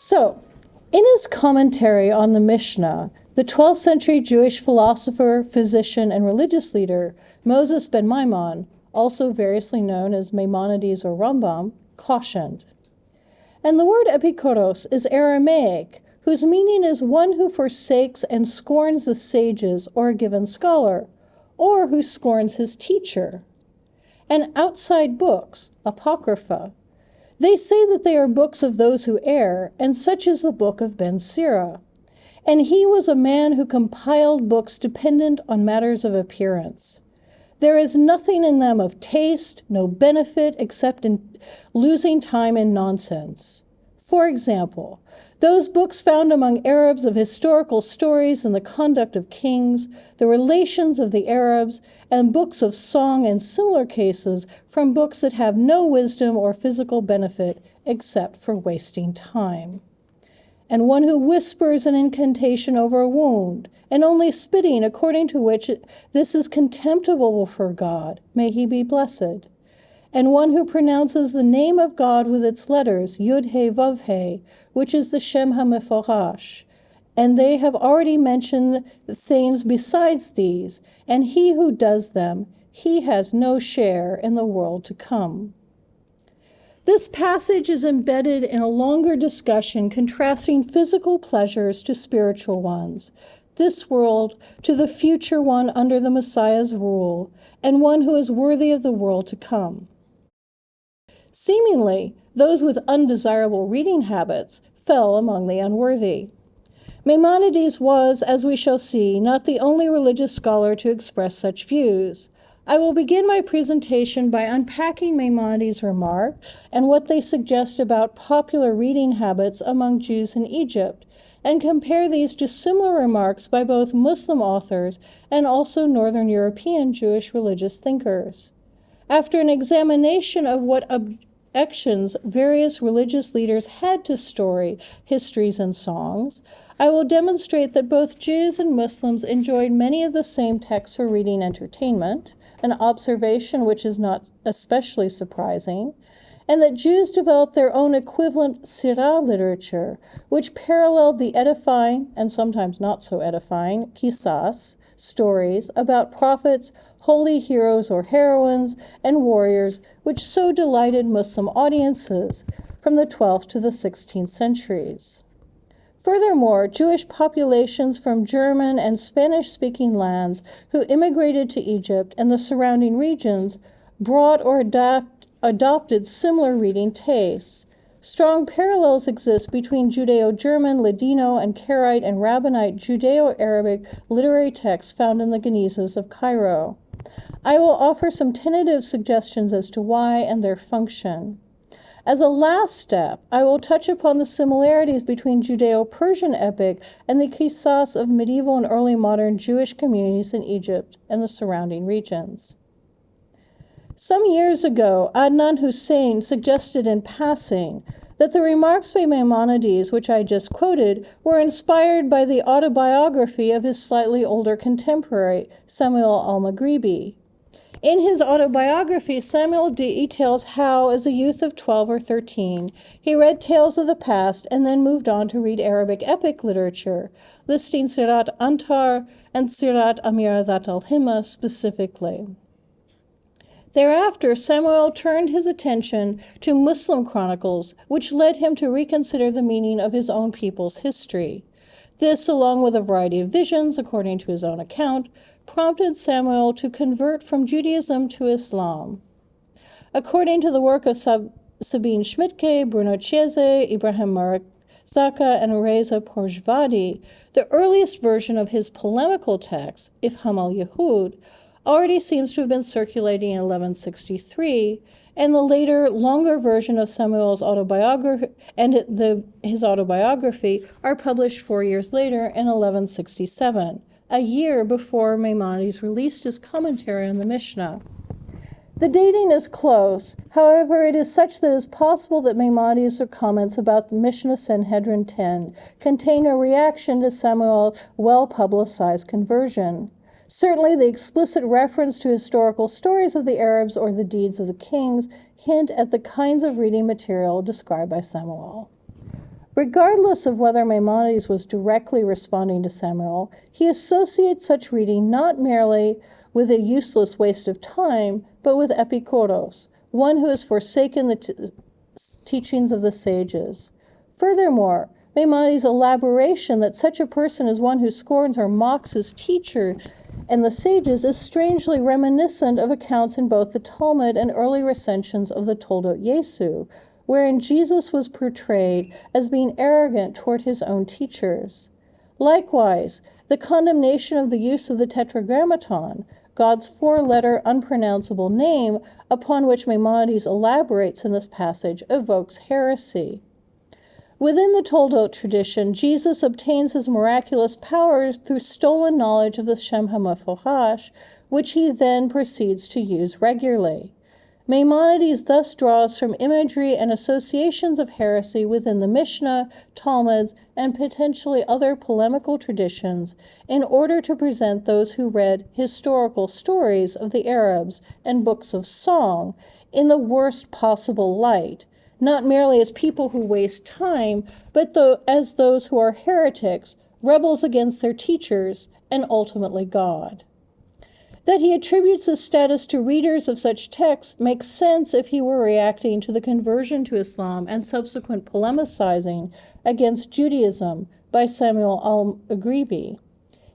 So, in his commentary on the Mishnah, the 12th century Jewish philosopher, physician, and religious leader, Moses ben Maimon, also variously known as Maimonides or Rambam, cautioned. And the word epikoros is Aramaic, whose meaning is one who forsakes and scorns the sages or a given scholar, or who scorns his teacher. And outside books, apocrypha, they say that they are books of those who err, and such is the book of Ben Sira. And he was a man who compiled books dependent on matters of appearance. There is nothing in them of taste, no benefit, except in losing time in nonsense. For example, those books found among Arabs of historical stories and the conduct of kings, the relations of the Arabs, and books of song and similar cases from books that have no wisdom or physical benefit except for wasting time. And one who whispers an incantation over a wound, and only spitting according to which this is contemptible for God, may he be blessed. And one who pronounces the name of God with its letters, Yud-He Vav-He, which is the Shem HaMeforash. And they have already mentioned things besides these, and he who does them, he has no share in the world to come. This passage is embedded in a longer discussion contrasting physical pleasures to spiritual ones, this world to the future one under the Messiah's rule, and one who is worthy of the world to come. Seemingly, those with undesirable reading habits fell among the unworthy. Maimonides was, as we shall see, not the only religious scholar to express such views. I will begin my presentation by unpacking Maimonides' remarks and what they suggest about popular reading habits among Jews in Egypt, and compare these to similar remarks by both Muslim authors and also Northern European Jewish religious thinkers. After an examination of what objections various religious leaders had to story, histories, and songs, I will demonstrate that both Jews and Muslims enjoyed many of the same texts for reading entertainment, an observation which is not especially surprising, and that Jews developed their own equivalent Sirat literature, which paralleled the edifying, and sometimes not so edifying, qisas, stories about prophets, holy heroes or heroines, and warriors, which so delighted Muslim audiences from the 12th to the 16th centuries. Furthermore, Jewish populations from German and Spanish-speaking lands who immigrated to Egypt and the surrounding regions brought or adopted similar reading tastes. Strong parallels exist between Judeo-German, Ladino, and Karaite and Rabbinite Judeo-Arabic literary texts found in the Genizahs of Cairo. I will offer some tentative suggestions as to why and their function. As a last step, I will touch upon the similarities between Judeo-Persian epic and the qisas of medieval and early modern Jewish communities in Egypt and the surrounding regions. Some years ago, Adnan Hussein suggested in passing that the remarks by Maimonides, which I just quoted, were inspired by the autobiography of his slightly older contemporary, Samuel al-Maghribi. In his autobiography, Samuel details how, as a youth of 12 or 13, he read tales of the past and then moved on to read Arabic epic literature, listing Sirat Antar and Sirat Dhat al-Himma specifically. Thereafter, Samuel turned his attention to Muslim chronicles, which led him to reconsider the meaning of his own people's history. This, along with a variety of visions, according to his own account, prompted Samuel to convert from Judaism to Islam. According to the work of Sabine Schmidtke, Bruno Chiese, Ibrahim Marzaka, and Reza Porjvadi, the earliest version of his polemical text, Ifham al-Yahud, already seems to have been circulating in 1163, and the later, longer version of Samuel's autobiography and his autobiography are published 4 years later in 1167, a year before Maimonides released his commentary on the Mishnah. The dating is close, however, it is such that it is possible that Maimonides' comments about the Mishnah Sanhedrin 10 contain a reaction to Samuel's well-publicized conversion. Certainly, the explicit reference to historical stories of the Arabs or the deeds of the kings hint at the kinds of reading material described by Samuel. Regardless of whether Maimonides was directly responding to Samuel, he associates such reading not merely with a useless waste of time, but with epikoros, one who has forsaken the teachings of the sages. Furthermore, Maimonides' elaboration that such a person is one who scorns or mocks his teacher and the sages is strangely reminiscent of accounts in both the Talmud and early recensions of the Toledot Yeshu, wherein Jesus was portrayed as being arrogant toward his own teachers. Likewise, the condemnation of the use of the Tetragrammaton, God's four-letter unpronounceable name upon which Maimonides elaborates in this passage, evokes heresy. Within the Toledot tradition, Jesus obtains his miraculous powers through stolen knowledge of the Shem HaMeforash, which he then proceeds to use regularly. Maimonides thus draws from imagery and associations of heresy within the Mishnah, Talmuds, and potentially other polemical traditions in order to present those who read historical stories of the Arabs and books of song in the worst possible light, not merely as people who waste time, but as those who are heretics, rebels against their teachers, and ultimately God. That he attributes this status to readers of such texts makes sense if he were reacting to the conversion to Islam and subsequent polemicizing against Judaism by Samuel al-Maghribi,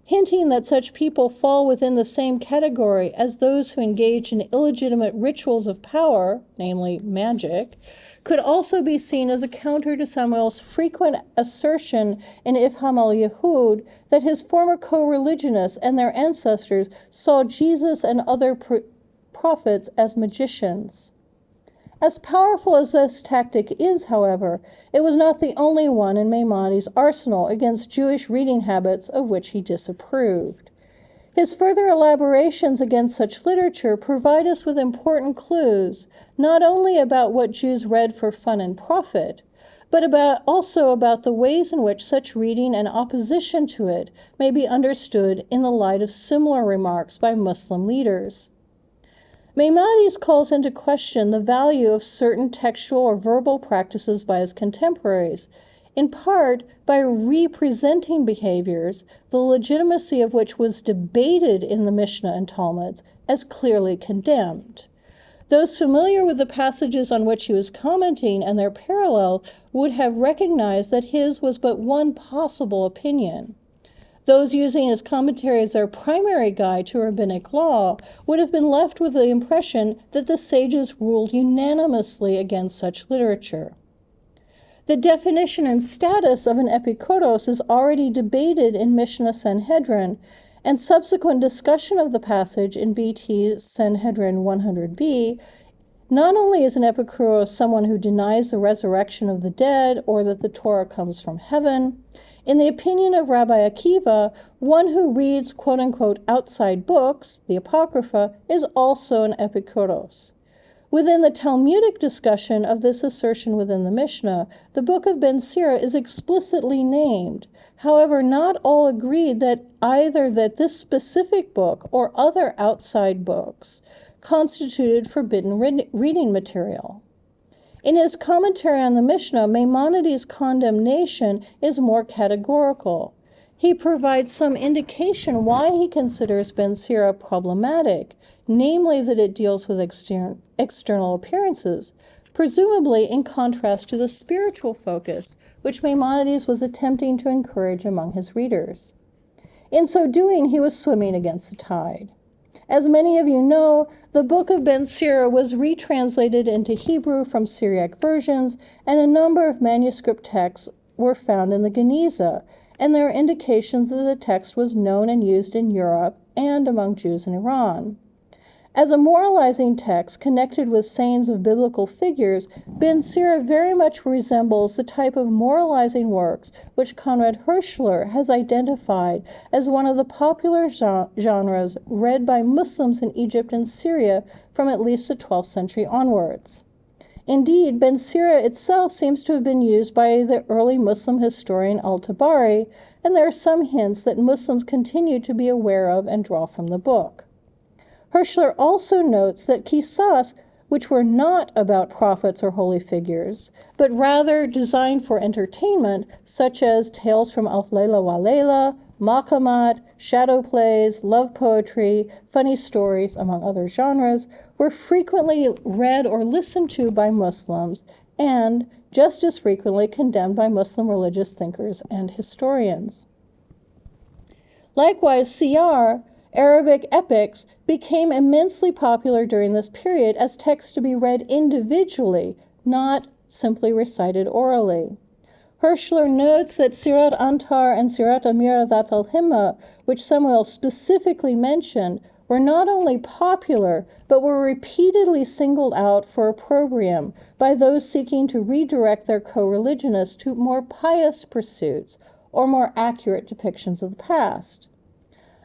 hinting that such people fall within the same category as those who engage in illegitimate rituals of power, namely magic, could also be seen as a counter to Samuel's frequent assertion in Ifham al-Yehud that his former co-religionists and their ancestors saw Jesus and other prophets as magicians. As powerful as this tactic is, however, it was not the only one in Maimonides' arsenal against Jewish reading habits of which he disapproved. His further elaborations against such literature provide us with important clues, not only about what Jews read for fun and profit, but also about the ways in which such reading and opposition to it may be understood in the light of similar remarks by Muslim leaders. Maimonides calls into question the value of certain textual or verbal practices by his contemporaries, in part by representing behaviors, the legitimacy of which was debated in the Mishnah and Talmuds as clearly condemned. Those familiar with the passages on which he was commenting and their parallel would have recognized that his was but one possible opinion. Those using his commentary as their primary guide to rabbinic law would have been left with the impression that the sages ruled unanimously against such literature. The definition and status of an epikoros is already debated in Mishnah Sanhedrin, and subsequent discussion of the passage in BT Sanhedrin 100b. Not only is an epikoros someone who denies the resurrection of the dead or that the Torah comes from heaven, in the opinion of Rabbi Akiva, one who reads quote-unquote outside books, the Apocrypha, is also an epikoros. Within the Talmudic discussion of this assertion within the Mishnah, the book of Ben Sira is explicitly named. However, not all agreed that either that this specific book or other outside books constituted forbidden reading material. In his commentary on the Mishnah, Maimonides' condemnation is more categorical. He provides some indication why he considers Ben Sira problematic, namely that it deals with external appearances, presumably in contrast to the spiritual focus which Maimonides was attempting to encourage among his readers. In so doing, he was swimming against the tide. As many of you know, the book of Ben Sira was retranslated into Hebrew from Syriac versions, and a number of manuscript texts were found in the Geniza, and there are indications that the text was known and used in Europe and among Jews in Iran. As a moralizing text connected with sayings of biblical figures, Ben Sira very much resembles the type of moralizing works which Conrad Hirschler has identified as one of the popular genres read by Muslims in Egypt and Syria from at least the 12th century onwards. Indeed, Ben Sira itself seems to have been used by the early Muslim historian al-Tabari, and there are some hints that Muslims continue to be aware of and draw from the book. Hirschler also notes that qisas which were not about prophets or holy figures, but rather designed for entertainment, such as tales from Alf Layla wa Layla, Maqamat, shadow plays, love poetry, funny stories, among other genres, were frequently read or listened to by Muslims and just as frequently condemned by Muslim religious thinkers and historians. Likewise, siyar, Arabic epics, became immensely popular during this period as texts to be read individually, not simply recited orally. Hirschler notes that Sirat Antar and Sirat Dhat al-Himma, which Samuel specifically mentioned, were not only popular, but were repeatedly singled out for opprobrium by those seeking to redirect their co-religionists to more pious pursuits or more accurate depictions of the past.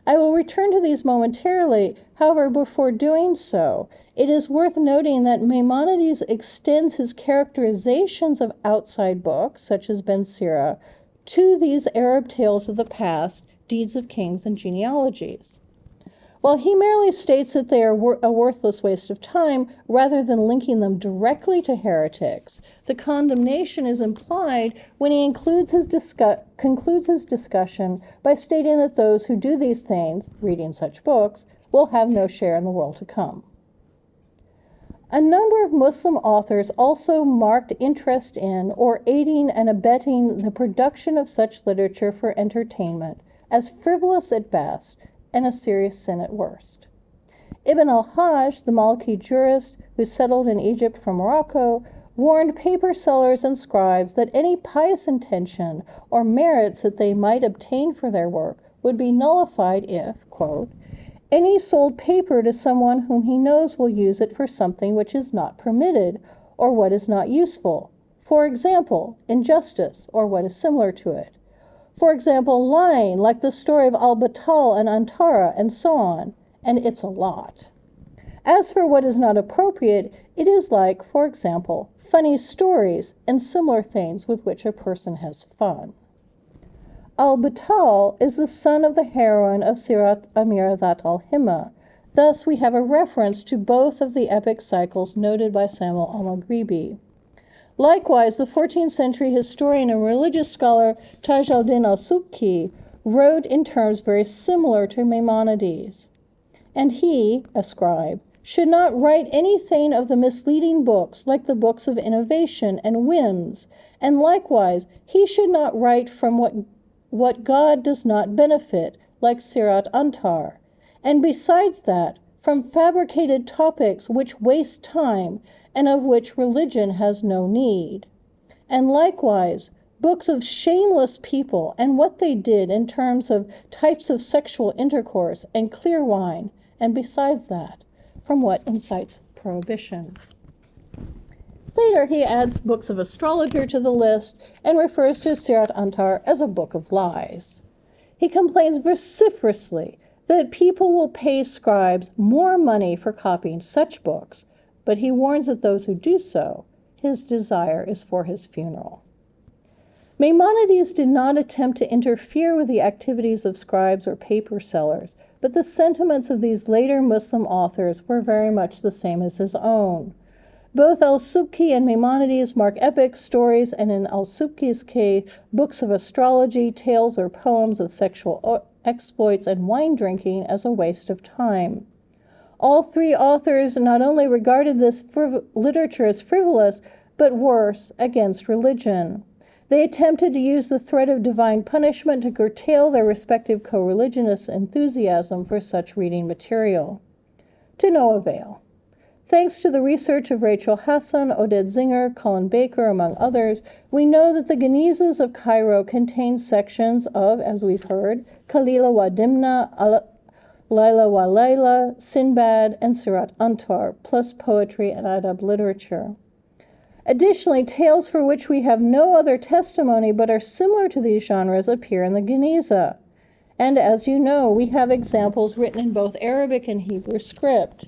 I will return to these momentarily. However, before doing so, it is worth noting that Maimonides extends his characterizations of outside books, such as Ben Sira, to these Arab tales of the past, deeds of kings, and genealogies. While he merely states that they are a worthless waste of time, rather than linking them directly to heretics, the condemnation is implied when he concludes his discussion by stating that those who do these things, reading such books, will have no share in the world to come. A number of Muslim authors also marked interest in or aiding and abetting the production of such literature for entertainment as frivolous at best and a serious sin at worst. Ibn al-Hajj, the Maliki jurist who settled in Egypt from Morocco, warned paper sellers and scribes that any pious intention or merits that they might obtain for their work would be nullified if, quote, any sold paper to someone whom he knows will use it for something which is not permitted or what is not useful, for example, injustice or what is similar to it. For example, lying, like the story of al-Batal and Antara, and so on, and it's a lot. As for what is not appropriate, it is like, for example, funny stories and similar things with which a person has fun. Al-Batal is the son of the heroine of Sirat Dhat al-Himma. Thus, we have a reference to both of the epic cycles noted by Samuel al-Maghribi. Likewise, the 14th century historian and religious scholar Taj al-Din al-Subki wrote in terms very similar to Maimonides. And he, a scribe, should not write anything of the misleading books like the books of innovation and whims, and likewise he should not write from what God does not benefit, like Sirat Antar, and besides that, from fabricated topics which waste time and of which religion has no need. And likewise, books of shameless people and what they did in terms of types of sexual intercourse and clear wine, and besides that, from what incites prohibition. Later, he adds books of astrologer to the list and refers to Sirat Antar as a book of lies. He complains vociferously that people will pay scribes more money for copying such books, but he warns that those who do so, his desire is for his funeral. Maimonides did not attempt to interfere with the activities of scribes or paper sellers, but the sentiments of these later Muslim authors were very much the same as his own. Both al-Subki and Maimonides mark epic stories, and in al-Subki's case, books of astrology, tales or poems of sexual exploits and wine drinking as a waste of time. All three authors not only regarded this literature as frivolous, but worse, against religion. They attempted to use the threat of divine punishment to curtail their respective co-religionists' enthusiasm for such reading material. To no avail. Thanks to the research of Rachel Hassan, Oded Zinger, Colin Baker, among others, we know that the Genizahs of Cairo contain sections of, as we've heard, Kalila wa Dimna, Laila wa Laila, Sinbad, and Sirat Antar, plus poetry and adab literature. Additionally, tales for which we have no other testimony but are similar to these genres appear in the Geniza. And as you know, we have examples written in both Arabic and Hebrew script.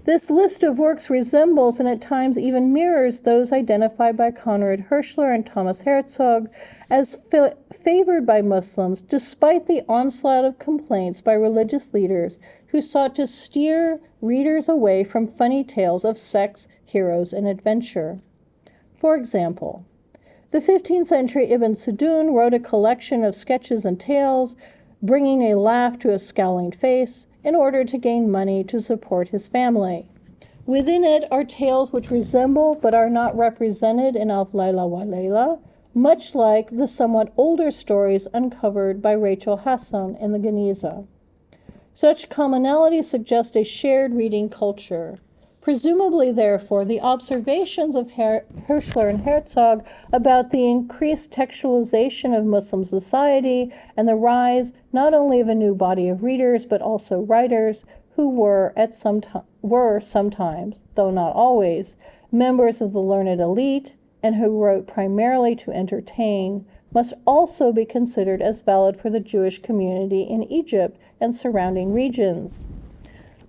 This list of works resembles and at times even mirrors those identified by Konrad Hirschler and Thomas Herzog as favored by Muslims, despite the onslaught of complaints by religious leaders who sought to steer readers away from funny tales of sex, heroes, and adventure. For example, the 15th century Ibn Sadoun wrote a collection of sketches and tales, bringing a laugh to a scowling face, in order to gain money to support his family. Within it are tales which resemble but are not represented in Alf Layla wa Layla, much like the somewhat older stories uncovered by Rachel Hassan in the Geniza. Such commonalities suggest a shared reading culture. Presumably, therefore, the observations of Hirschler and Herzog about the increased textualization of Muslim society and the rise not only of a new body of readers but also writers who were sometimes, though not always, members of the learned elite and who wrote primarily to entertain, must also be considered as valid for the Jewish community in Egypt and surrounding regions.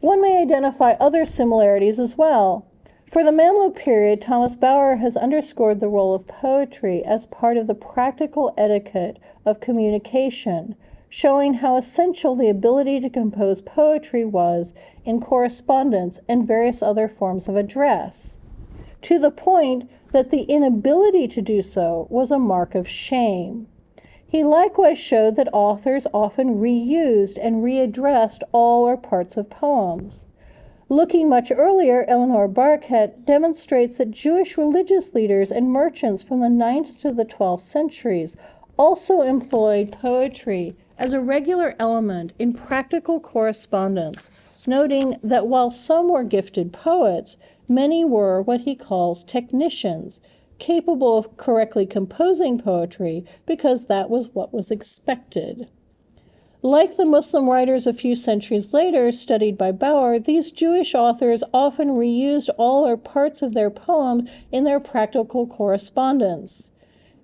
One may identify other similarities as well. For the Mamluk period, Thomas Bauer has underscored the role of poetry as part of the practical etiquette of communication, showing how essential the ability to compose poetry was in correspondence and various other forms of address, to the point that the inability to do so was a mark of shame. He likewise showed that authors often reused and readdressed all or parts of poems. Looking much earlier, Eleanor Barkett demonstrates that Jewish religious leaders and merchants from the 9th to the 12th centuries also employed poetry as a regular element in practical correspondence, noting that while some were gifted poets, many were what he calls technicians, capable of correctly composing poetry because that was what was expected. Like the Muslim writers a few centuries later studied by Bauer, these Jewish authors often reused all or parts of their poems in their practical correspondence.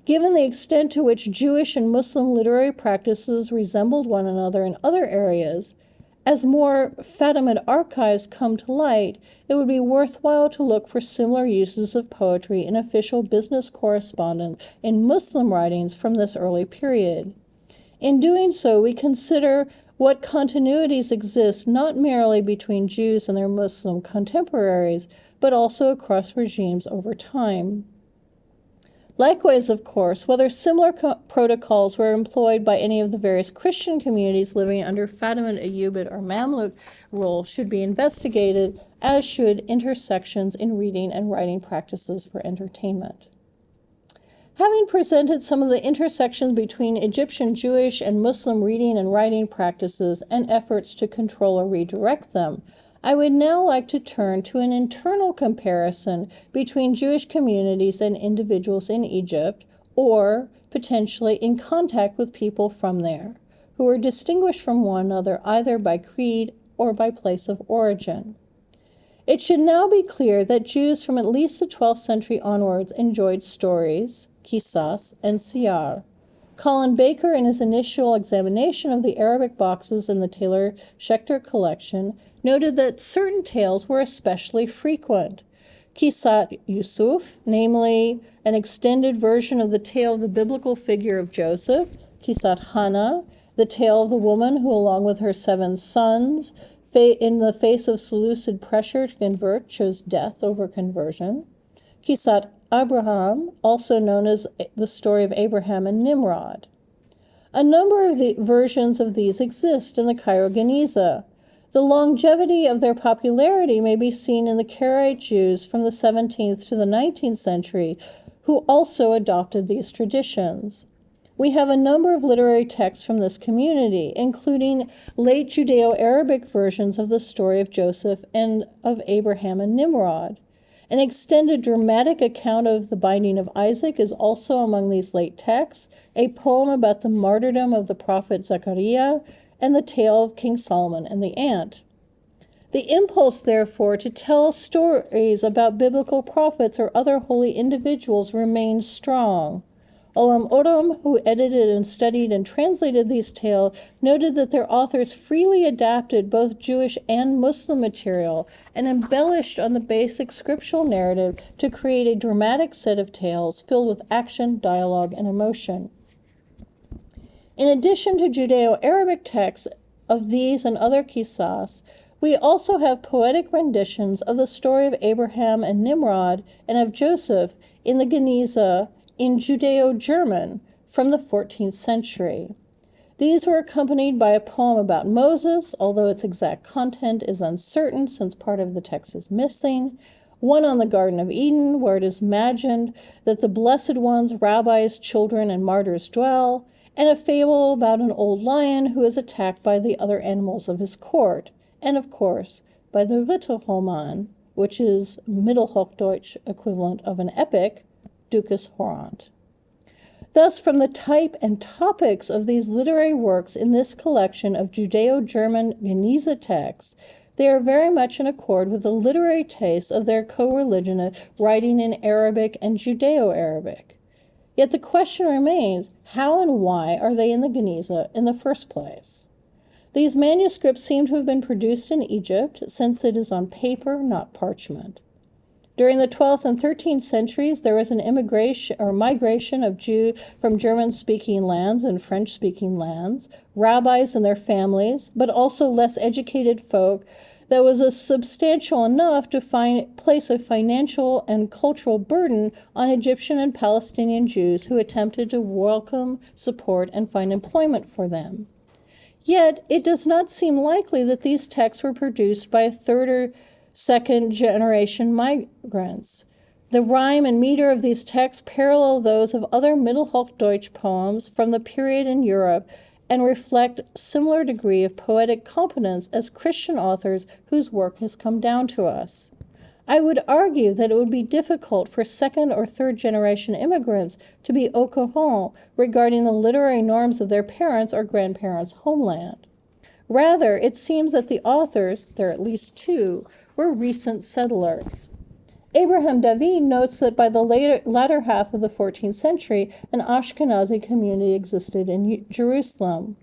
Given the extent to which Jewish and Muslim literary practices resembled one another in other areas, as more Fatimid archives come to light, it would be worthwhile to look for similar uses of poetry in official business correspondence in Muslim writings from this early period. In doing so, we consider what continuities exist not merely between Jews and their Muslim contemporaries, but also across regimes over time. Likewise, of course, whether similar protocols were employed by any of the various Christian communities living under Fatimid, Ayyubid, or Mamluk rule should be investigated, as should intersections in reading and writing practices for entertainment. Having presented some of the intersections between Egyptian Jewish and Muslim reading and writing practices and efforts to control or redirect them, I would now like to turn to an internal comparison between Jewish communities and individuals in Egypt, or potentially in contact with people from there, who are distinguished from one another either by creed or by place of origin. It should now be clear that Jews from at least the 12th century onwards enjoyed stories, qisas, and siyar. Colin Baker, in his initial examination of the Arabic boxes in the Taylor-Schechter collection, noted that certain tales were especially frequent. Qisat Yusuf, namely an extended version of the tale of the biblical figure of Joseph, Qisat Hannah, the tale of the woman who, along with her 7 sons, in the face of Seleucid pressure to convert, chose death over conversion. Qisat Abraham, also known as the story of Abraham and Nimrod. A number of the versions of these exist in the Cairo Geniza. The longevity of their popularity may be seen in the Karaite Jews from the 17th to the 19th century, who also adopted these traditions. We have a number of literary texts from this community, including late Judeo-Arabic versions of the story of Joseph and of Abraham and Nimrod. An extended dramatic account of the binding of Isaac is also among these late texts, a poem about the martyrdom of the prophet Zechariah, and the tale of King Solomon and the ant. The impulse, therefore, to tell stories about biblical prophets or other holy individuals remains strong. Olam Odom, who edited and studied and translated these tales, noted that their authors freely adapted both Jewish and Muslim material and embellished on the basic scriptural narrative to create a dramatic set of tales filled with action, dialogue, and emotion. In addition to Judeo-Arabic texts of these and other qisas, we also have poetic renditions of the story of Abraham and Nimrod and of Joseph in the Geniza in Judeo-German from the 14th century. These were accompanied by a poem about Moses, although its exact content is uncertain since part of the text is missing, one on the Garden of Eden, where it is imagined that the blessed ones, rabbis, children, and martyrs dwell, and a fable about an old lion who is attacked by the other animals of his court, and of course by the Ritterroman, which is Mittelhochdeutsch equivalent of an epic, Ducas Horant. Thus, from the type and topics of these literary works in this collection of Judeo-German Geniza texts, they are very much in accord with the literary tastes of their co-religionists writing in Arabic and Judeo-Arabic. Yet the question remains, how and why are they in the Geniza in the first place? These manuscripts seem to have been produced in Egypt, since it is on paper, not parchment. During the 12th and 13th centuries, there was an immigration or migration of Jews from German-speaking lands and French-speaking lands, rabbis and their families, but also less educated folk that was substantial enough to place a financial and cultural burden on Egyptian and Palestinian Jews who attempted to welcome, support, and find employment for them. Yet, it does not seem likely that these texts were produced by a third or second generation migrants. The rhyme and meter of these texts parallel those of other Mittelhochdeutsch poems from the period in Europe and reflect similar degree of poetic competence as Christian authors whose work has come down to us. I would argue that it would be difficult for second or third generation immigrants to be au courant regarding the literary norms of their parents' or grandparents' homeland. Rather, it seems that the authors, there are at least two, were recent settlers. Abraham David notes that by the latter half of the 14th century, an Ashkenazi community existed in Jerusalem.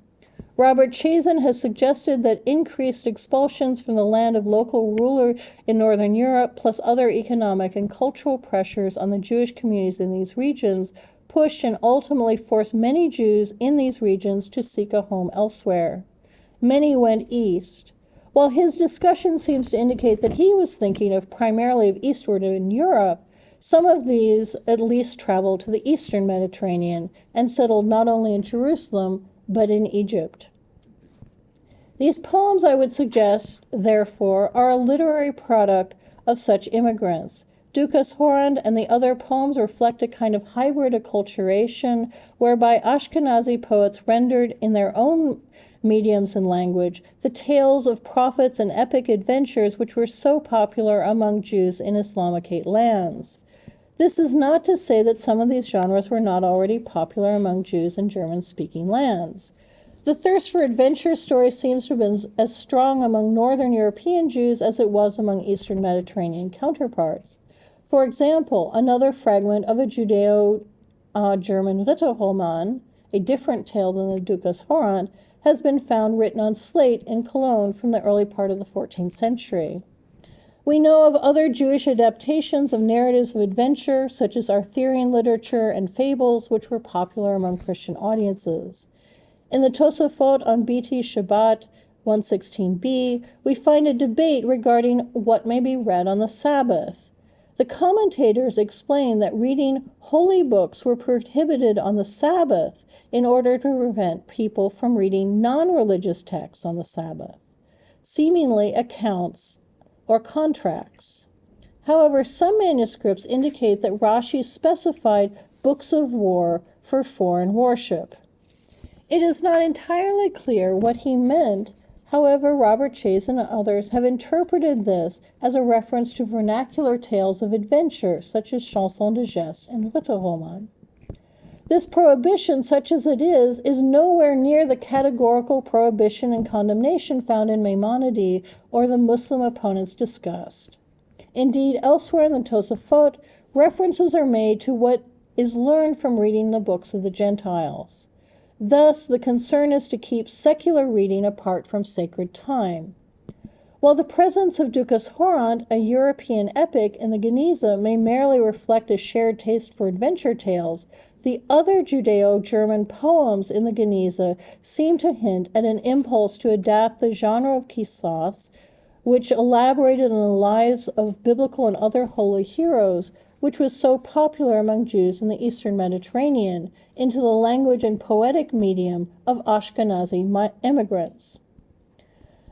Robert Chazen has suggested that increased expulsions from the land of local rulers in Northern Europe, plus other economic and cultural pressures on the Jewish communities in these regions, pushed and ultimately forced many Jews in these regions to seek a home elsewhere. Many went east. While his discussion seems to indicate that he was thinking of primarily of eastward in Europe, some of these at least traveled to the eastern Mediterranean and settled not only in Jerusalem, but in Egypt. These poems, I would suggest, therefore, are a literary product of such immigrants. Ducas Horant and the other poems reflect a kind of hybrid acculturation whereby Ashkenazi poets rendered in their own mediums and language the tales of prophets and epic adventures which were so popular among Jews in Islamicate lands. This is not to say that some of these genres were not already popular among Jews in German-speaking lands. The thirst for adventure stories seems to have been as strong among Northern European Jews as it was among Eastern Mediterranean counterparts. For example, another fragment of a Judeo-German Ritterroman, a different tale than the Ducas Horant, has been found written on slate in Cologne from the early part of the 14th century. We know of other Jewish adaptations of narratives of adventure, such as Arthurian literature and fables, which were popular among Christian audiences. In the Tosafot on BT Shabbat 116b, we find a debate regarding what may be read on the Sabbath. The commentators explain that reading holy books were prohibited on the Sabbath in order to prevent people from reading non-religious texts on the Sabbath, seemingly accounts or contracts. However, some manuscripts indicate that Rashi specified books of war for foreign worship. It is not entirely clear what he meant. However, Robert Chazen and others have interpreted this as a reference to vernacular tales of adventure, such as Chansons de Geste and Ritterroman. This prohibition, such as it is nowhere near the categorical prohibition and condemnation found in Maimonides or the Muslim opponents discussed. Indeed, elsewhere in the Tosafot, references are made to what is learned from reading the books of the Gentiles. Thus, the concern is to keep secular reading apart from sacred time. While the presence of Dukas Horant, a European epic, in the Geniza may merely reflect a shared taste for adventure tales, the other Judeo-German poems in the Geniza seem to hint at an impulse to adapt the genre of qisas, which elaborated on the lives of biblical and other holy heroes, which was so popular among Jews in the Eastern Mediterranean, into the language and poetic medium of Ashkenazi immigrants.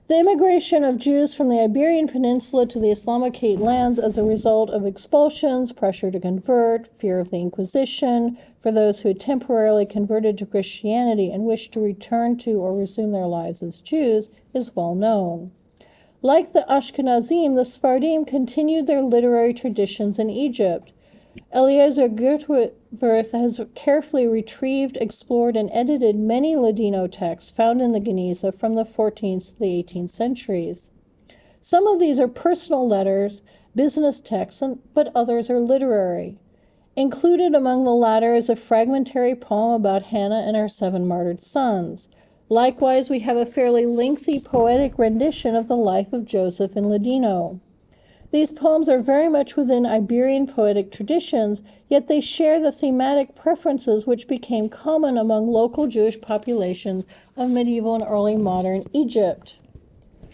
The immigration of Jews from the Iberian Peninsula to the Islamicate lands as a result of expulsions, pressure to convert, fear of the Inquisition, for those who had temporarily converted to Christianity and wished to return to or resume their lives as Jews, is well known. Like the Ashkenazim, the Sephardim continued their literary traditions in Egypt. Eliezer Gertworth has carefully retrieved, explored, and edited many Ladino texts found in the Geniza from the 14th to the 18th centuries. Some of these are personal letters, business texts, but others are literary. Included among the latter is a fragmentary poem about Hannah and her 7 martyred sons. Likewise, we have a fairly lengthy poetic rendition of the life of Joseph in Ladino. These poems are very much within Iberian poetic traditions, yet they share the thematic preferences which became common among local Jewish populations of medieval and early modern Egypt.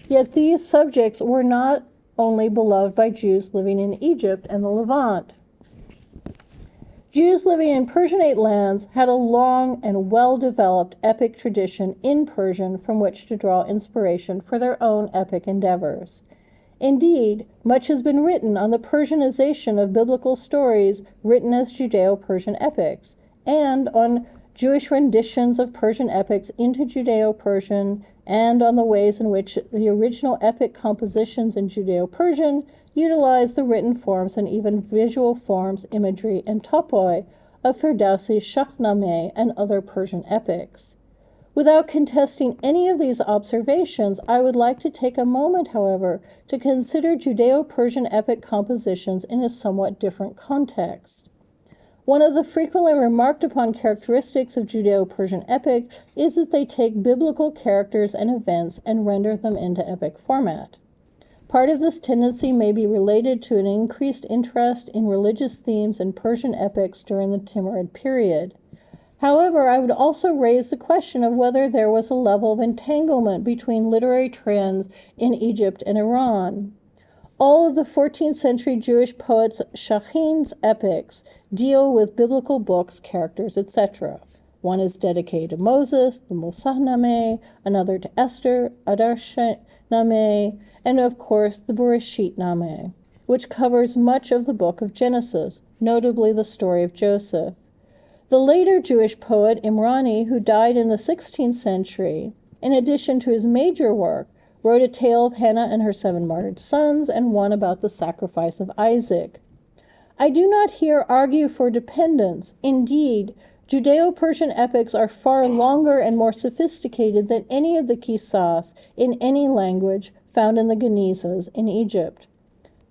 Yet these subjects were not only beloved by Jews living in Egypt and the Levant. Jews living in Persianate lands had a long and well-developed epic tradition in Persian from which to draw inspiration for their own epic endeavors. Indeed, much has been written on the Persianization of biblical stories written as Judeo-Persian epics, and on Jewish renditions of Persian epics into Judeo-Persian, and on the ways in which the original epic compositions in Judeo-Persian utilize the written forms and even visual forms, imagery, and topoi of Ferdowsi's Shahnameh and other Persian epics. Without contesting any of these observations, I would like to take a moment, however, to consider Judeo-Persian epic compositions in a somewhat different context. One of the frequently remarked upon characteristics of Judeo-Persian epic is that they take biblical characters and events and render them into epic format. Part of this tendency may be related to an increased interest in religious themes in Persian epics during the Timurid period. However, I would also raise the question of whether there was a level of entanglement between literary trends in Egypt and Iran. All of the 14th century Jewish poets Shachin's epics deal with biblical books, characters, etc. One is dedicated to Moses, the Musahnameh, another to Esther, Adarshnameh, and of course the Bereshitnameh, which covers much of the book of Genesis, notably the story of Joseph. The later Jewish poet Imrani, who died in the 16th century, in addition to his major work, wrote a tale of Hannah and her 7 martyred sons and one about the sacrifice of Isaac. I do not here argue for dependence. Indeed, Judeo-Persian epics are far longer and more sophisticated than any of the qisas in any language found in the Genizas in Egypt.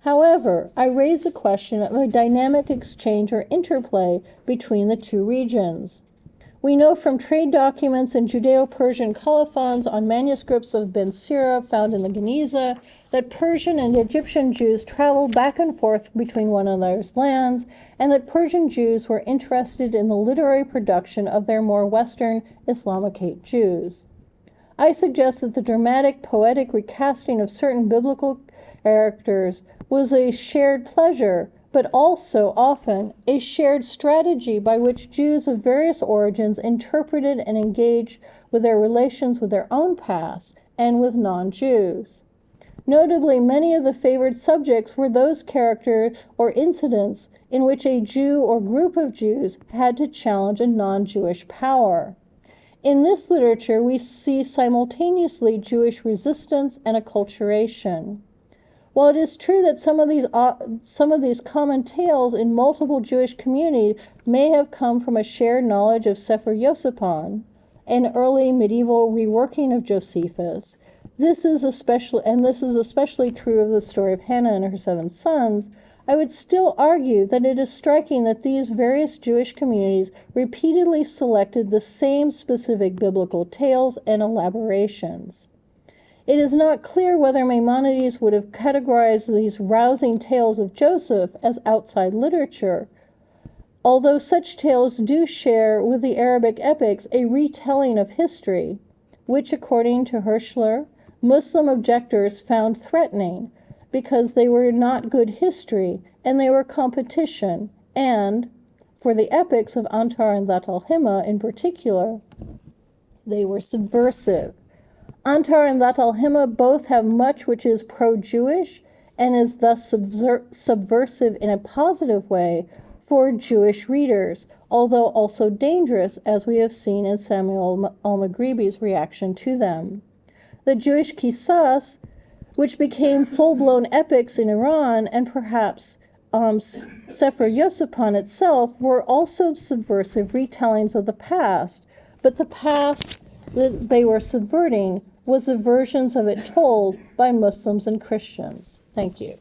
However, I raise the question of a dynamic exchange or interplay between the two regions. We know from trade documents and Judeo-Persian colophons on manuscripts of Ben Sira found in the Geniza that Persian and Egyptian Jews traveled back and forth between one another's lands, and that Persian Jews were interested in the literary production of their more Western Islamicate Jews. I suggest that the dramatic, poetic recasting of certain biblical characters was a shared pleasure, but also often a shared strategy by which Jews of various origins interpreted and engaged with their relations with their own past and with non-Jews. Notably, many of the favored subjects were those characters or incidents in which a Jew or group of Jews had to challenge a non-Jewish power. In this literature, we see simultaneously Jewish resistance and acculturation. While it is true that some of these common tales in multiple Jewish communities may have come from a shared knowledge of Sefer Yosipon, an early medieval reworking of Josephus, this is especially true of the story of Hannah and her 7 sons, I would still argue that it is striking that these various Jewish communities repeatedly selected the same specific biblical tales and elaborations. It is not clear whether Maimonides would have categorized these rousing tales of Joseph as outside literature, although such tales do share with the Arabic epics a retelling of history, which, according to Hirschler, Muslim objectors found threatening because they were not good history and they were competition, and, for the epics of al-Antar and Dhat al-Himma in particular, they were subversive. Antar and Dhat al-Himma both have much which is pro-Jewish and is thus subversive in a positive way for Jewish readers, although also dangerous, as we have seen in Samuel al-Maghribi's reaction to them. The Jewish Qisas, which became full-blown epics in Iran, and perhaps Sefer Yosepon itself, were also subversive retellings of the past, but the past that they were subverting was the versions of it told by Muslims and Christians. Thank you.